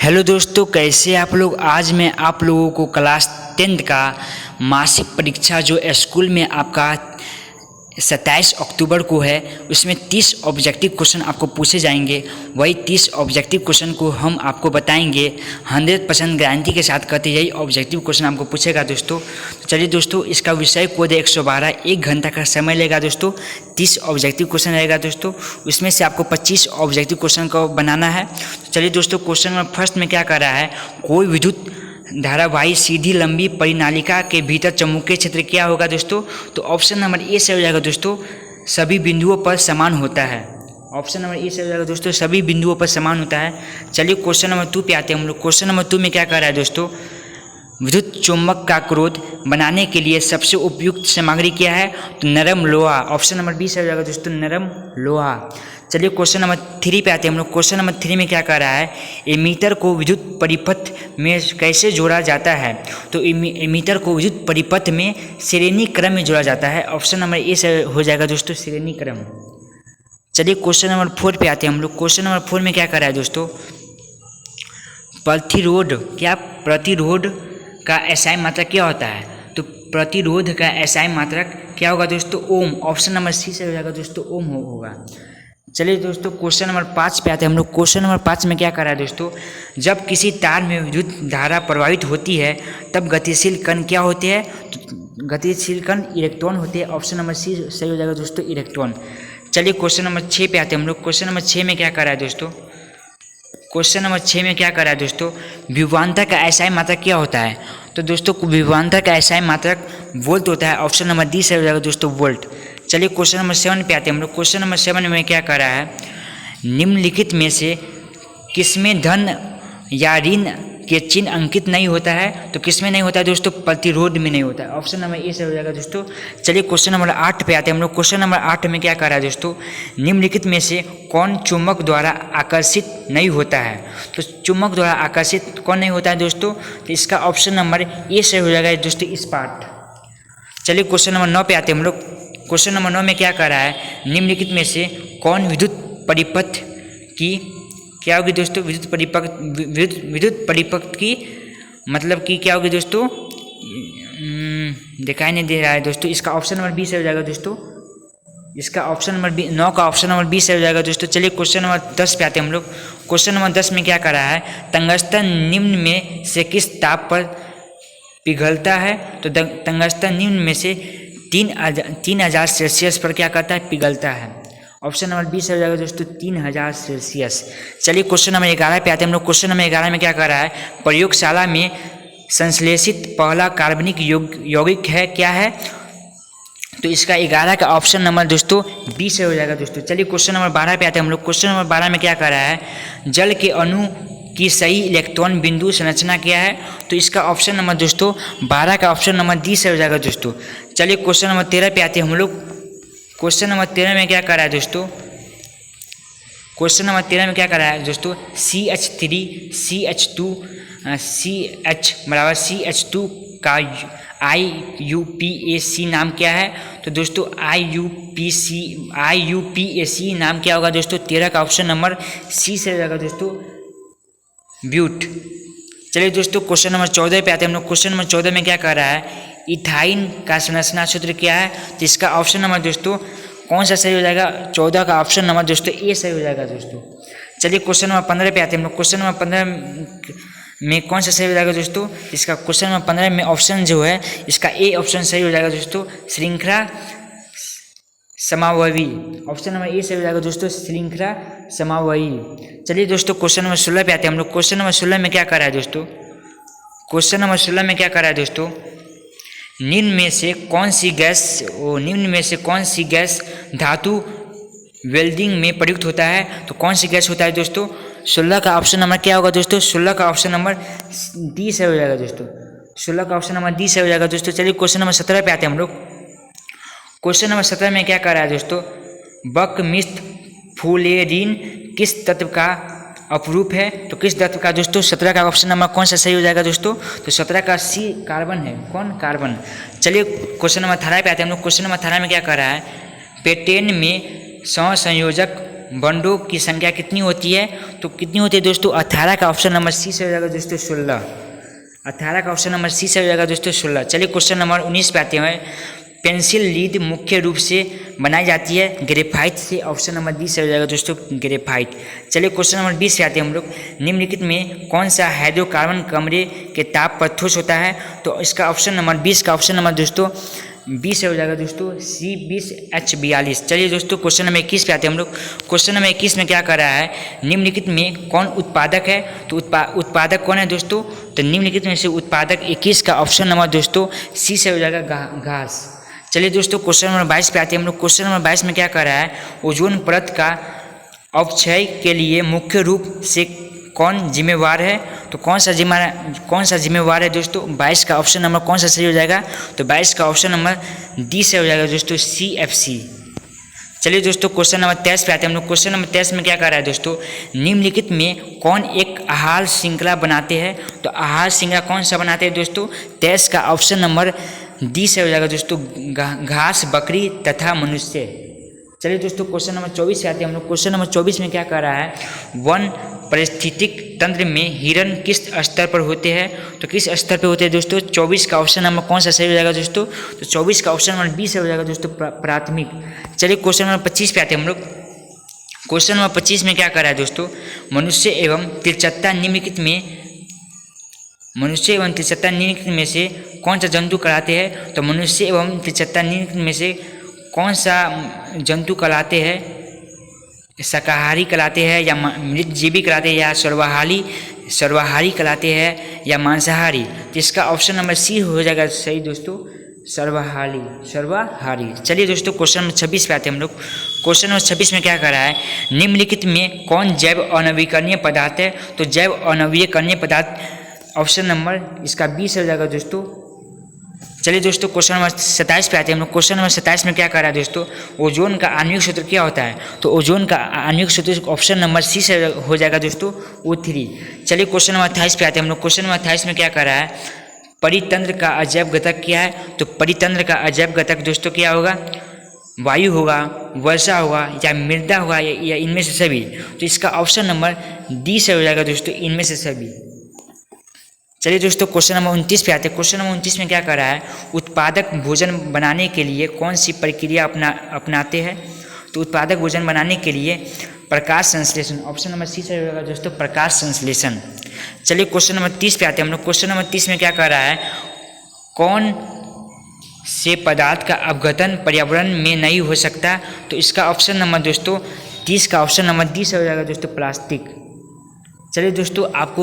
Hello दोस्तों, कैसे आप लोग। आज मैं आप लोगों को क्लास 10th का मासिक परीक्षा जो स्कूल में आपका 27 अक्टूबर को है, उसमें 30 ऑब्जेक्टिव क्वेश्चन आपको पूछे जाएंगे। वही 30 ऑब्जेक्टिव क्वेश्चन को हम आपको बताएंगे 100% गारंटी के साथ। कहते यही ऑब्जेक्टिव क्वेश्चन आपको पूछेगा दोस्तों। तो चलिए दोस्तों, इसका विषय कोड है 112। 1 घंटा का समय लेगा दोस्तों। 30 ऑब्जेक्टिव क्वेश्चन रहेगा दोस्तों। उसमें से आपको 25 ऑब्जेक्टिव क्वेश्चन को बनाना है। तो चलिए दोस्तों, क्वेश्चन नंबर फर्स्ट में क्या कर रहा है, कोई विद्युत धारावाही सीधी लंबी परिनालिका के भीतर चुंबकीय क्षेत्र क्या होगा दोस्तों। तो ऑप्शन नंबर ए से हो जाएगा दोस्तों, सभी बिंदुओं पर समान होता है। ऑप्शन नंबर ए से हो जाएगा दोस्तों, सभी बिंदुओं पर समान होता है। चलिए क्वेश्चन नंबर 2 पे आते हैं हम लोग। क्वेश्चन नंबर 2 में क्या कर रहा है दोस्तों, विद्युत चुंबक का क्रोध बनाने के लिए सबसे उपयुक्त सामग्री क्या है। तो नरम लोहा। ऑप्शन नंबर बी से हो जाएगा दोस्तों, नरम लोहा। चलिए क्वेश्चन नंबर 3 पे आते हैं हम लोग। क्वेश्चन नंबर 3 में क्या कर रहा है, एमीटर को विद्युत परिपथ में कैसे जोड़ा जाता है। तो एमीटर को विद्युत परिपथ में श्रेणी क्रम में जोड़ा जाता है। ऑप्शन नंबर ए से हो जाएगा दोस्तों, श्रेणी क्रम। चलिए क्वेश्चन नंबर 4 पे आते हैं हम लोग। क्वेश्चन नंबर 4 में क्या कर रहा है दोस्तों, प्रतिरोध का एसआई मात्रक क्या होता है। तो प्रतिरोध का एसआई मात्रक क्या होगा दोस्तों, ओम। ऑप्शन नंबर सी से हो जाएगा दोस्तों, ओम होगा। चलिए दोस्तों, क्वेश्चन नंबर 5 पे आते हैं हम लोग। क्वेश्चन नंबर 5 में क्या कर रहा है दोस्तों, जब किसी तार में विद्युत धारा प्रवाहित होती है तब गतिशील कण क्या होते हैं। तो गतिशील कण इलेक्ट्रॉन होते हैं। ऑप्शन नंबर सी सही हो जाएगा दोस्तों, इलेक्ट्रॉन। चलिए क्वेश्चन नंबर 6 पे आते हैं हम लोग। क्वेश्चन नंबर 6 में क्या कर रहा है दोस्तों, क्वेश्चन नंबर 6 में क्या कर रहा है दोस्तों, विभवांतर का एसआई मात्रक क्या होता है। तो दोस्तों, विभवांतर का एसआई मात्रक वोल्ट होता है। ऑप्शन नंबर डी से हो जाएगा दोस्तों, वोल्ट। चलिए क्वेश्चन नंबर 7 पे आते हैं हम लोग। क्वेश्चन नंबर 7 में क्या कर रहा है, निम्नलिखित में से किसमें धन या ऋण के चिन्ह अंकित नहीं होता है। तो किसमें नहीं होता है दोस्तों, प्रतिरोध में नहीं होता है। ऑप्शन नंबर ए से हो जाएगा दोस्तों। चलिए क्वेश्चन नंबर 8 पे आते हैं हम लोग। क्वेश्चन नंबर 8 में क्या कर रहा है दोस्तों, निम्नलिखित में से कौन चुंबक द्वारा आकर्षित नहीं होता है। तो चुंबक द्वारा आकर्षित कौन नहीं होता है दोस्तों, तो इसका ऑप्शन नंबर ए से हो जाएगा दोस्तों, इस्पात। चलिए क्वेश्चन नंबर 9 पे आते हैं हम लोग। क्वेश्चन नंबर 9 में क्या कर रहा है, निम्नलिखित में से कौन विद्युत परिपथ की क्या होगी दोस्तों, विद्युत परिपथ की मतलब कि क्या होगी दोस्तों, दिखाई नहीं दे रहा है दोस्तों। इसका ऑप्शन नंबर बी से हो जाएगा दोस्तों। इसका ऑप्शन नंबर बी, 9 का ऑप्शन नंबर बी से हो जाएगा दोस्तों। चलिए क्वेश्चन नंबर 10 पे आते हैं हम लोग। क्वेश्चन नंबर 10 में क्या कर रहा है, टंगस्टन निम्न में से किस ताप पर पिघलता है। तो टंगस्टन निम्न में से 3000 सेल्सियस पर क्या करता है, पिघलता है। ऑप्शन नंबर बी से हो जाएगा दोस्तों, 3000 सेल्सियस। चलिए क्वेश्चन नंबर 11 पे आते हैं हम लोग। क्वेश्चन नंबर 11 में क्या कर रहा है, प्रयोगशाला में संश्लेषित पहला कार्बनिक यौगिक है क्या है। तो इसका 11 का ऑप्शन नंबर दोस्तों बी से हो जाएगा दोस्तों। चलिए क्वेश्चन नंबर 12 पे आते हैं हम लोग। क्वेश्चन नंबर 12 में क्या कर रहा है, जल के अणु की सही इलेक्ट्रॉन बिंदु संरचना क्या है। तो इसका ऑप्शन नंबर दोस्तों 12 का ऑप्शन नंबर डी से हो जाएगा दोस्तों। चलिए क्वेश्चन नंबर 13 पे आते हैं हम लोग। क्वेश्चन नंबर 13 में क्या कर रहा है दोस्तों, क्वेश्चन नंबर 13 में क्या कर रहा है दोस्तों, CH3 CH2 CH बराबर CH2 का IUPAC नाम क्या है। तो दोस्तों IUPAC नाम क्या होगा दोस्तों, 13 का ऑप्शन नंबर सी से हो जाएगा दोस्तों, ब्यूट। चलिए दोस्तों क्वेश्चन नंबर 14 पे आते हैं हम लोग। क्वेश्चन नंबर 14 में क्या कर रहा है, इथाइन का संरचना सूत्र क्या है। तो इसका ऑप्शन नंबर दोस्तों कौन सा सही हो जाएगा, 14 का ऑप्शन नंबर दोस्तों ए सही हो जाएगा दोस्तों। चलिए क्वेश्चन नंबर 15 पे आते हैं हम लोग। क्वेश्चन नंबर 15 में कौन सा सही हो जाएगा दोस्तों, इसका क्वेश्चन नंबर 15 में ऑप्शन जो है इसका ए ऑप्शन सही हो जाएगा दोस्तों, श्रृंखला समावयवी। ऑप्शन नंबर ए से हो जाएगा दोस्तों, श्रृंखला समावयवी। चलिए दोस्तों क्वेश्चन नंबर 16 पे आते हैं हम लोग। क्वेश्चन नंबर 16 में क्या कर रहा है दोस्तों, क्वेश्चन नंबर 16 में क्या कर रहा है दोस्तों, निम्न में से कौन सी गैस धातु वेल्डिंग में प्रयुक्त होता है। तो कौन सी गैस होता है दोस्तों, 16 का ऑप्शन नंबर क्या होगा दोस्तों, 16 का ऑप्शन नंबर डी से हो जाएगा दोस्तों। 16 का ऑप्शन नंबर डी से हो जाएगा दोस्तों। चलिए क्वेश्चन नंबर 17 पे आते हैं हम लोग। क्वेश्चन नंबर 17 में क्या कर रहा है दोस्तों, बकमिस्ट फुलेरिन किस तत्व का अपरूप है। तो किस तत्व का दोस्तों, 17 का ऑप्शन नंबर कौन सा सही हो जाएगा दोस्तों, तो 17 का सी, कार्बन है। कौन, कार्बन। चलिए क्वेश्चन नंबर 18 पे आते हैं हम लोग। क्वेश्चन नंबर 18 में क्या कर रहा है, पेटेन में सहसंयोजक बॉन्डों की संख्या कितनी होती है? तो कितनी होती है दोस्तों? 18 का ऑप्शन नंबर सी से हो जाएगा दोस्तों 16। 18 का ऑप्शन नंबर सी से हो जाएगा दोस्तों 16। चलिए क्वेश्चन नंबर 19 पे आते हैं। पेंसिल लीड मुख्य रूप से बनाई जाती है ग्रेफाइट से। ऑप्शन नंबर डी से हो जाएगा दोस्तों ग्रेफाइट। चलिए क्वेश्चन नंबर 20 पे आते हैं हम लोग। निम्नलिखित में कौन सा हाइड्रोकार्बन कमरे के ताप पर ठोस होता है? तो इसका ऑप्शन नंबर 20 का ऑप्शन नंबर दोस्तों 20 से हो जाएगा दोस्तों C20H42। चलिए दोस्तों क्वेश्चन नंबर 21 पे आते हैं हम लोग। क्वेश्चन नंबर 21 में क्या कर रहा है? निम्नलिखित में कौन उत्पादक है? तो उत्पादक कौन है दोस्तों? तो निम्नलिखित में से उत्पादक 21 का ऑप्शन नंबर दोस्तों सी से हो जाएगा घास। चलिए दोस्तों क्वेश्चन नंबर 22 पे आते हैं हम लोग। क्वेश्चन नंबर 22 में क्या कर रहा है? ओजोन परत का अवक्षय के लिए मुख्य रूप से कौन जिम्मेवार है? तो कौन सा जिम्मेवार है दोस्तों? 22 का ऑप्शन नंबर कौन सा सही हो जाएगा? तो 22 का ऑप्शन नंबर डी से हो जाएगा दोस्तों CFC। चलिए दोस्तों क्वेश्चन नंबर 23 पे आते हैं हम लोग। क्वेश्चन नंबर 23 में क्या कर रहा है दोस्तों? निम्नलिखित में कौन एक आहार श्रृंखला बनाते हैं? तो आहार श्रृंखला कौन सा बनाते हैं दोस्तों? 23 का ऑप्शन नंबर डी से हो जाएगा दोस्तों घास, बकरी तथा मनुष्य। चलिए दोस्तों क्वेश्चन नंबर 24 से आते हैं हम लोग। क्वेश्चन नंबर 24 में क्या कर रहा है? वन पारिस्थितिक तंत्र में हिरण किस स्तर पर होते हैं? तो किस स्तर पर होते हैं दोस्तों? 24 का ऑप्शन नंबर कौन सा सही हो जाएगा दोस्तों? तो 24 का ऑप्शन नंबर बी से हो जाएगा दोस्तों प्राथमिक। चलिए क्वेश्चन नंबर 25 पे आते हैं हम लोग। क्वेश्चन नंबर 25 में क्या कर रहा है दोस्तों? मनुष्य एवं तिलचट्टा निम्नलिखित में से कौन सा जंतु कहलाते हैं? तो मनुष्य एवं तिलचट्टा निम्नलिखित में से कौन सा जंतु कहलाते हैं? शाकाहारी कहलाते हैं या मृतजीवी कहलाते हैं या सर्वाहारी कहलाते हैं या मांसाहारी? तो इसका ऑप्शन नंबर सी हो जाएगा सही दोस्तों सर्वाहारी। चलिए दोस्तों क्वेश्चन नंबर 26 पे आते हैं हम लोग। क्वेश्चन नंबर 26 में क्या कर रहा है? निम्नलिखित में कौन जैव अनवीकरणीय पदार्थ है? तो जैव अनवीकरणीय पदार्थ ऑप्शन नंबर इसका 20 हो जाएगा दोस्तों। चलिए दोस्तों क्वेश्चन नंबर 27 पे आते हैं हम लोग। क्वेश्चन नंबर 27 में क्या कर रहा है दोस्तों? ओजोन का आणविक सूत्र क्या होता है? तो ओजोन का आणविक सूत्र ऑप्शन नंबर सी से हो जाएगा दोस्तों O3। चलिए क्वेश्चन नंबर 28 पे आते हैं हम लोग। क्वेश्चन नंबर 28 में क्या कर रहा है? परितंत्र का अजैव घटक क्या है? तो परितंत्र का अजैव घटक दोस्तों क्या होगा? वायु होगा, वर्षा होगा या मृदा होगा या इनमें से सभी? तो इसका ऑप्शन नंबर डी से हो जाएगा दोस्तों इनमें से सभी। चलिए दोस्तों क्वेश्चन नंबर 29 पे आते हैं। क्वेश्चन नंबर 29 में क्या कर रहा है? उत्पादक भोजन बनाने के लिए कौन सी प्रक्रिया अपनाते हैं? तो उत्पादक भोजन बनाने के लिए प्रकाश संश्लेषण। ऑप्शन नंबर सी से होगा दोस्तों प्रकाश संश्लेषण। चलिए क्वेश्चन नंबर 30 पे आते हैं हम लोग। क्वेश्चन नंबर 30 में क्या कर रहा है? कौन से पदार्थ का अपघटन पर्यावरण में नहीं हो सकता? तो इसका ऑप्शन नंबर दोस्तों 30 का ऑप्शन नंबर डी से हो जाएगा दोस्तों प्लास्टिक। चलिए दोस्तों आपको